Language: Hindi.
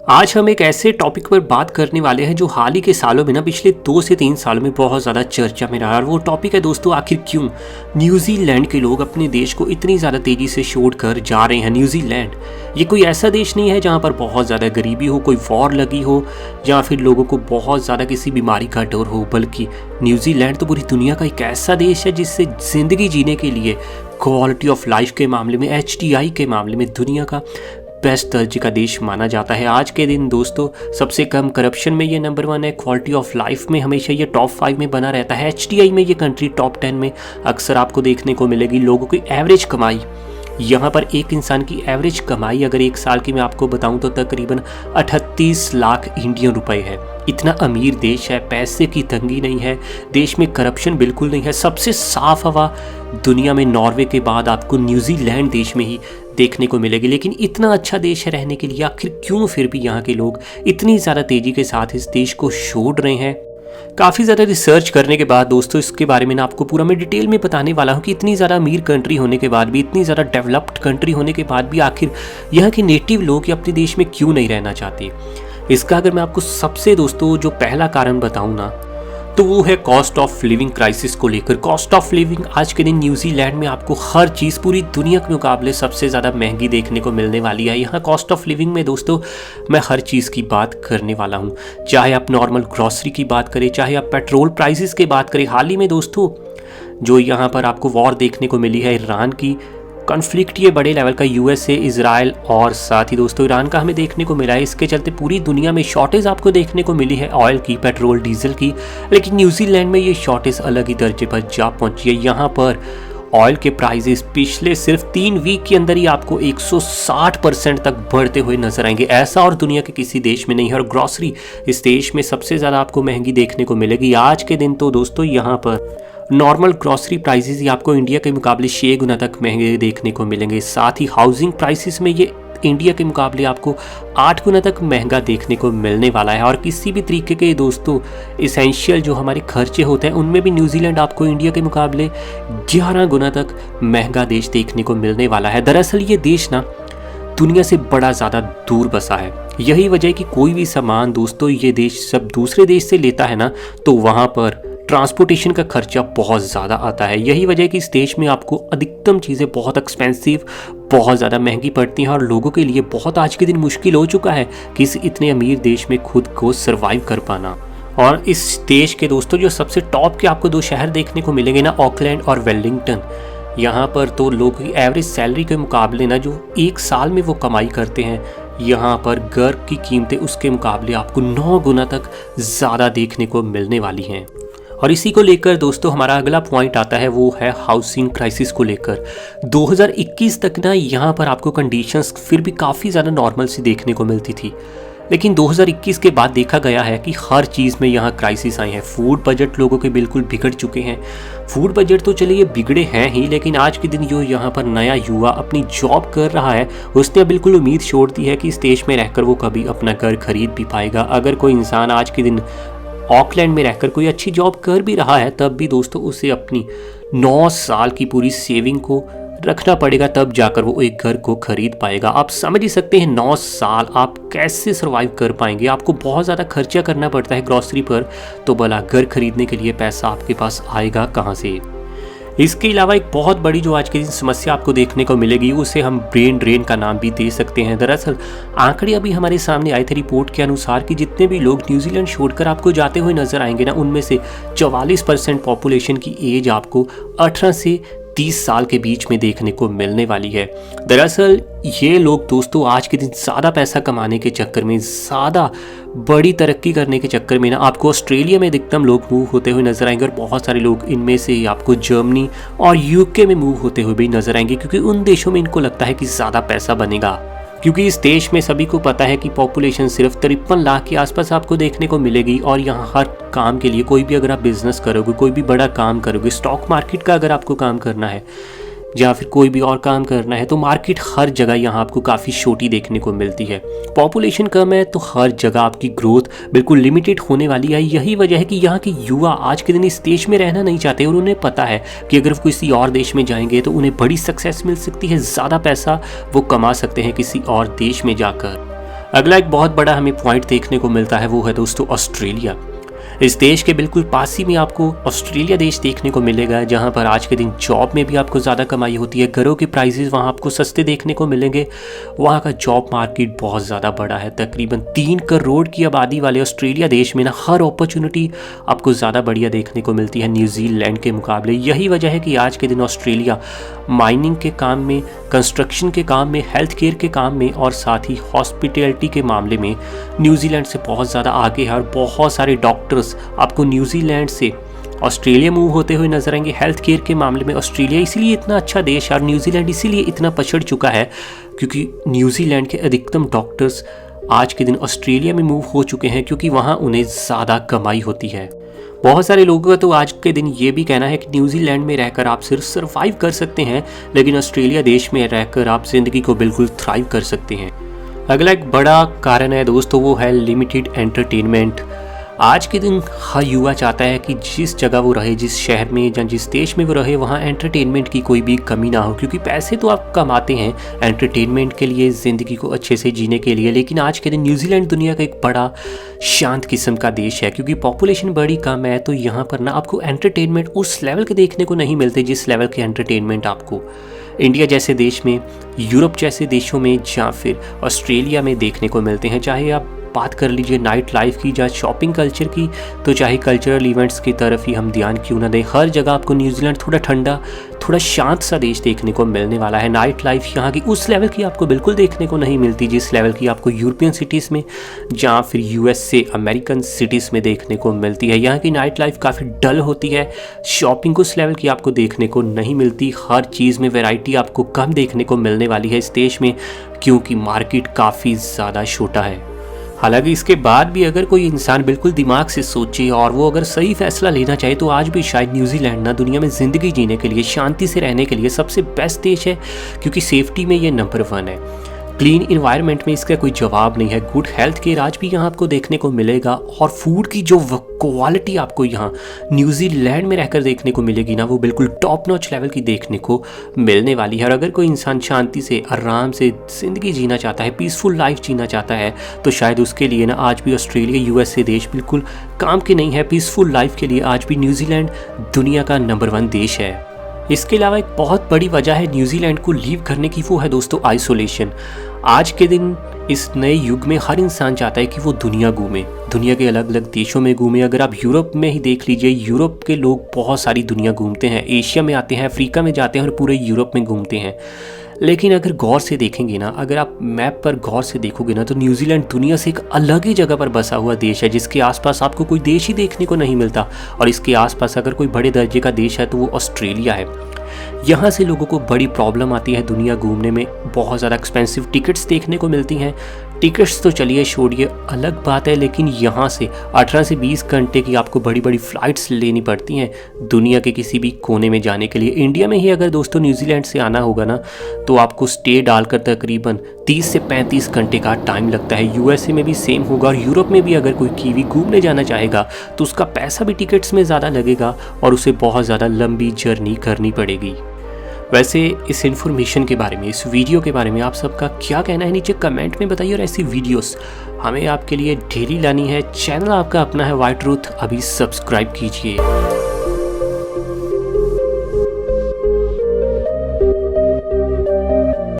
आज हम एक ऐसे टॉपिक पर बात करने वाले हैं जो हाल ही के सालों में पिछले 2 से 3 सालों में बहुत ज़्यादा चर्चा में रहा है। और वो टॉपिक है दोस्तों, आखिर क्यों न्यूजीलैंड के लोग अपने देश को इतनी ज़्यादा तेज़ी से छोड़कर जा रहे हैं। न्यूजीलैंड ये कोई ऐसा देश नहीं है जहाँ पर बहुत ज़्यादा गरीबी हो, कोई वॉर लगी हो या फिर लोगों को बहुत ज़्यादा किसी बीमारी का डर हो, बल्कि न्यूजीलैंड तो पूरी दुनिया का एक ऐसा देश है जिससे ज़िंदगी जीने के लिए क्वालिटी ऑफ लाइफ के मामले में, HDI के मामले में दुनिया का बेस्ट दर्जे का देश माना जाता है। आज के दिन दोस्तों सबसे कम करप्शन में ये नंबर 1 है, क्वालिटी ऑफ लाइफ में हमेशा ये टॉप 5 में बना रहता है, HDI में ये कंट्री टॉप 10 में अक्सर आपको देखने को मिलेगी। लोगों की एवरेज कमाई, यहाँ पर एक इंसान की एवरेज कमाई अगर एक साल की मैं आपको बताऊं तो तकरीबन 38 लाख इंडियन रुपए है। इतना अमीर देश है, पैसे की तंगी नहीं है, देश में करप्शन बिल्कुल नहीं है, सबसे साफ हवा दुनिया में नॉर्वे के बाद आपको न्यूजीलैंड देश में ही देखने को मिलेगी। लेकिन इतना अच्छा देश है रहने के लिए, आखिर क्यों फिर भी यहाँ के लोग इतनी ज़्यादा तेज़ी के साथ इस देश को छोड़ रहे हैं। काफ़ी ज़्यादा रिसर्च करने के बाद दोस्तों इसके बारे में आपको पूरा मैं डिटेल में बताने वाला हूँ कि इतनी ज़्यादा अमीर कंट्री होने के बाद भी, इतनी ज़्यादा डेवलप्ड कंट्री होने के बाद भी आखिर यहाँ के नेटिव लोग अपने देश में क्यों नहीं रहना चाहते। इसका अगर मैं आपको सबसे दोस्तों जो पहला कारण बताऊँ ना, तो वो है कॉस्ट ऑफ लिविंग क्राइसिस को लेकर। कॉस्ट ऑफ लिविंग आज के दिन न्यूजीलैंड में आपको हर चीज़ पूरी दुनिया के मुकाबले सबसे ज़्यादा महंगी देखने को मिलने वाली है। यहाँ कॉस्ट ऑफ लिविंग में दोस्तों मैं हर चीज़ की बात करने वाला हूँ, चाहे आप नॉर्मल ग्रॉसरी की बात करें, चाहे आप पेट्रोल प्राइसेस की बात करें। हाल ही में दोस्तों जो यहाँ पर आपको वॉर देखने को मिली है ईरान की, कॉन्फ्लिक्ट ये बड़े लेवल का USA, इजराइल और साथ ही दोस्तों ईरान का हमें देखने को मिला है। इसके चलते पूरी दुनिया में शॉर्टेज आपको देखने को मिली है ऑयल की, पेट्रोल डीजल की। लेकिन न्यूजीलैंड में ये शॉर्टेज अलग ही दर्जे पर जा पहुंची है। यहाँ पर ऑयल के प्राइसेस पिछले सिर्फ 3 वीक के अंदर ही आपको 160% तक बढ़ते हुए नजर आएंगे। ऐसा और दुनिया के किसी देश में नहीं है। और ग्रॉसरी इस देश में सबसे ज़्यादा आपको महंगी देखने को मिलेगी। आज के दिन तो दोस्तों यहाँ पर नॉर्मल ग्रॉसरी प्राइसेस ही आपको इंडिया के मुकाबले 6 गुना तक महंगे देखने को मिलेंगे। साथ ही हाउसिंग प्राइसेस में ये इंडिया के मुकाबले आपको 8 गुना तक महंगा देखने को मिलने वाला है। और किसी भी तरीके के दोस्तों इसेंशियल जो हमारे खर्चे होते हैं उनमें भी न्यूजीलैंड आपको इंडिया के मुकाबले 11 गुना तक महंगा देश देखने को मिलने वाला है। दरअसल ये देश ना दुनिया से बड़ा ज़्यादा दूर बसा है। यही वजह है कि कोई भी सामान दोस्तों ये देश सब दूसरे देश से लेता है ना, तो वहाँ पर ट्रांसपोर्टेशन का खर्चा बहुत ज़्यादा आता है। यही वजह है कि इस देश में आपको अधिकतम चीज़ें बहुत एक्सपेंसिव, बहुत ज़्यादा महंगी पड़ती हैं और लोगों के लिए बहुत आज के दिन मुश्किल हो चुका है कि इस इतने अमीर देश में खुद को सर्वाइव कर पाना। और इस देश के दोस्तों जो सबसे टॉप के आपको 2 शहर देखने को मिलेंगे ना, ऑकलैंड और वेलिंगटन। यहाँ पर तो लोगों की एवरेज सैलरी के मुकाबले ना जो एक साल में वो कमाई करते हैं, यहाँ पर घर की कीमतें उसके मुकाबले आपको 9 गुना तक ज़्यादा देखने को मिलने वाली हैं। और इसी को लेकर दोस्तों हमारा अगला पॉइंट आता है, वो है हाउसिंग क्राइसिस को लेकर। 2021 तक ना यहाँ पर आपको कंडीशंस फिर भी काफ़ी ज़्यादा नॉर्मल सी देखने को मिलती थी। लेकिन 2021 के बाद देखा गया है कि हर चीज़ में यहाँ क्राइसिस आए हैं। फूड बजट लोगों के बिल्कुल बिगड़ चुके हैं। फूड बजट तो चलिए बिगड़े हैं ही, लेकिन आज के दिन जो यहाँ पर नया युवा अपनी जॉब कर रहा है उसने बिल्कुल उम्मीद छोड़ दी है कि इस देश में रहकर वो कभी अपना घर खरीद भी पाएगा। अगर कोई इंसान आज के दिन ऑकलैंड में रहकर कोई अच्छी जॉब कर भी रहा है, तब भी दोस्तों उसे अपनी 9 साल की पूरी सेविंग को रखना पड़ेगा, तब जाकर वो एक घर को खरीद पाएगा। आप समझ ही सकते हैं 9 साल आप कैसे सर्वाइव कर पाएंगे। आपको बहुत ज़्यादा खर्चा करना पड़ता है ग्रॉसरी पर, तो भला घर खरीदने के लिए पैसा आपके पास आएगा कहाँ से। इसके अलावा एक बहुत बड़ी जो आज के दिन समस्या आपको देखने को मिलेगी, उसे हम ब्रेन ड्रेन का नाम भी दे सकते हैं। दरअसल आंकड़े अभी हमारे सामने आए थे रिपोर्ट के अनुसार कि जितने भी लोग न्यूजीलैंड छोड़कर आपको जाते हुए नजर आएंगे ना, उनमें से 44% पॉपुलेशन की एज आपको 18 से 30 साल के बीच में देखने को मिलने वाली है। दरअसल ये लोग दोस्तों आज के दिन ज़्यादा पैसा कमाने के चक्कर में, ज़्यादा बड़ी तरक्की करने के चक्कर में ना आपको ऑस्ट्रेलिया में अधिकतम लोग मूव होते हुए नजर आएंगे। और बहुत सारे लोग इनमें से आपको जर्मनी और UK में मूव होते हुए भी नजर आएंगे, क्योंकि उन देशों में इनको लगता है कि ज़्यादा पैसा बनेगा। क्योंकि इस देश में सभी को पता है कि पॉपुलेशन सिर्फ 53 लाख के आसपास आपको देखने को मिलेगी। और यहाँ हर काम के लिए, कोई भी अगर आप बिजनेस करोगे, कोई भी बड़ा काम करोगे, स्टॉक मार्केट का अगर आपको काम करना है या फिर कोई भी और काम करना है, तो मार्केट हर जगह यहाँ आपको काफ़ी छोटी देखने को मिलती है। पॉपुलेशन कम है तो हर जगह आपकी ग्रोथ बिल्कुल लिमिटेड होने वाली है। यही वजह है कि यहाँ के युवा आज के दिन इस देश में रहना नहीं चाहते और उन्हें पता है कि अगर वो किसी और देश में जाएंगे तो उन्हें बड़ी सक्सेस मिल सकती है, ज़्यादा पैसा वो कमा सकते हैं किसी और देश में जाकर। अगला एक बहुत बड़ा हमें पॉइंट देखने को मिलता है वो है दोस्तों ऑस्ट्रेलिया। इस देश के बिल्कुल पास ही में आपको ऑस्ट्रेलिया देश देखने को मिलेगा, जहां पर आज के दिन जॉब में भी आपको ज़्यादा कमाई होती है, घरों के प्राइसेस वहां आपको सस्ते देखने को मिलेंगे। वहां का जॉब मार्केट बहुत ज़्यादा बड़ा है, तकरीबन 3 करोड़ की आबादी वाले ऑस्ट्रेलिया देश में ना हर अपॉर्चुनिटी आपको ज़्यादा बढ़िया देखने को मिलती है न्यूजीलैंड के मुकाबले। यही वजह है कि आज के दिन ऑस्ट्रेलिया माइनिंग के काम में, कंस्ट्रक्शन के काम में, हेल्थ केयर के काम में और साथ ही हॉस्पिटैलिटी के मामले में न्यूजीलैंड से बहुत ज़्यादा आगे है। और बहुत सारे डॉक्टर्स आपको न्यूजीलैंड से ऑस्ट्रेलिया मूव होते हुए नजर आएंगे। हेल्थ केयर के मामले में ऑस्ट्रेलिया इसीलिए इतना अच्छा देश है और न्यूजीलैंड इसीलिए इतना पछड़ चुका है क्योंकि न्यूजीलैंड के अधिकतम डॉक्टर्स आज के दिन ऑस्ट्रेलिया में मूव हो चुके हैं, क्योंकि वहाँ उन्हें ज़्यादा कमाई होती है। बहुत सारे लोगों का तो आज के दिन ये भी कहना है कि न्यूजीलैंड में रहकर आप सिर्फ सर्वाइव कर सकते हैं, लेकिन ऑस्ट्रेलिया देश में रहकर आप जिंदगी को बिल्कुल थ्राइव कर सकते हैं। अगला एक बड़ा कारण है दोस्तों, वो है लिमिटेड एंटरटेनमेंट। आज के दिन हर युवा चाहता है कि जिस जगह वो रहे, जिस शहर में या जिस देश में वो रहे, वहाँ एंटरटेनमेंट की कोई भी कमी ना हो, क्योंकि पैसे तो आप कमाते हैं एंटरटेनमेंट के लिए, ज़िंदगी को अच्छे से जीने के लिए। लेकिन आज के दिन न्यूजीलैंड दुनिया का एक बड़ा शांत किस्म का देश है, क्योंकि पॉपुलेशन बड़ी कम है, तो यहाँ पर ना आपको एंटरटेनमेंट उस लेवल के देखने को नहीं मिलते जिस लेवल के एंटरटेनमेंट आपको इंडिया जैसे देश में, यूरोप जैसे देशों में या फिर ऑस्ट्रेलिया में देखने को मिलते हैं। चाहे आप बात कर लीजिए नाइट लाइफ की या शॉपिंग कल्चर की, तो चाहे कल्चरल इवेंट्स की तरफ ही हम ध्यान क्यों ना दें, हर जगह आपको न्यूजीलैंड थोड़ा ठंडा, थोड़ा शांत सा देश देखने को मिलने वाला है। नाइट लाइफ यहाँ की उस लेवल की आपको बिल्कुल देखने को नहीं मिलती जिस लेवल की आपको यूरोपियन सिटीज़ में या फिर यूएसए अमेरिकन सिटीज़ में देखने को मिलती है। यहाँ की नाइट लाइफ काफ़ी डल होती है, शॉपिंग उस लेवल की आपको देखने को नहीं मिलती, हर चीज़ में वैरायटी आपको कम देखने को मिलने वाली है इस देश में, क्योंकि मार्केट काफ़ी ज़्यादा छोटा है। हालांकि इसके बाद भी अगर कोई इंसान बिल्कुल दिमाग से सोचे और वो अगर सही फैसला लेना चाहे, तो आज भी शायद न्यूजीलैंड ना दुनिया में ज़िंदगी जीने के लिए, शांति से रहने के लिए सबसे बेस्ट देश है, क्योंकि सेफ्टी में ये नंबर 1 है। क्लीन इन्वायरमेंट में इसका कोई जवाब नहीं है। गुड हेल्थ केयर आज भी यहाँ आपको देखने को मिलेगा, और फूड की जो क्वालिटी आपको यहाँ न्यूजीलैंड में रहकर देखने को मिलेगी ना, वो बिल्कुल टॉप नॉच लेवल की देखने को मिलने वाली है। और अगर कोई इंसान शांति से, आराम से ज़िंदगी जीना चाहता है, पीसफुल लाइफ जीना चाहता है, तो शायद उसके लिए ना आज भी ऑस्ट्रेलिया, यूएसए देश बिल्कुल काम के नहीं है। पीसफुल लाइफ के लिए आज भी न्यूजीलैंड दुनिया का नंबर 1 देश है। इसके अलावा एक बहुत बड़ी वजह है न्यूजीलैंड को लीव करने की, वो है दोस्तों आइसोलेशन। आज के दिन इस नए युग में हर इंसान चाहता है कि वो दुनिया घूमे, दुनिया के अलग अलग देशों में घूमे। अगर आप यूरोप में ही देख लीजिए, यूरोप के लोग बहुत सारी दुनिया घूमते हैं, एशिया में आते हैं, अफ्रीका में जाते हैं और पूरे यूरोप में घूमते हैं। लेकिन अगर गौर से देखेंगे ना, अगर आप मैप पर गौर से देखोगे ना, तो न्यूजीलैंड दुनिया से एक अलग ही जगह पर बसा हुआ देश है, जिसके आसपास आपको कोई देश ही देखने को नहीं मिलता। और इसके आसपास अगर कोई बड़े दर्जे का देश है तो वो ऑस्ट्रेलिया है। यहाँ से लोगों को बड़ी प्रॉब्लम आती है दुनिया घूमने में, बहुत ज़्यादा एक्सपेंसिव टिकट्स देखने को मिलती हैं। टिकट्स तो चलिए छोड़िए, अलग बात है, लेकिन यहाँ से 18 से 20 घंटे की आपको बड़ी बड़ी फ़्लाइट्स लेनी पड़ती हैं दुनिया के किसी भी कोने में जाने के लिए। इंडिया में ही अगर दोस्तों न्यूजीलैंड से आना होगा ना, तो आपको स्टे डालकर तकरीबन 30 से 35 घंटे का टाइम लगता है। यूएसए में भी सेम होगा, और यूरोप में भी अगर कोई कीवी घूमने जाना चाहेगा तो उसका पैसा भी टिकट्स में ज़्यादा लगेगा और उसे बहुत ज़्यादा लंबी जर्नी करनी पड़ेगी। वैसे इस इन्फॉर्मेशन के बारे में, इस वीडियो के बारे में आप सबका क्या कहना है, नीचे कमेंट में बताइए। और ऐसी वीडियोस हमें आपके लिए डेली लानी है। चैनल आपका अपना है वाइट ट्रूथ, अभी सब्सक्राइब कीजिए।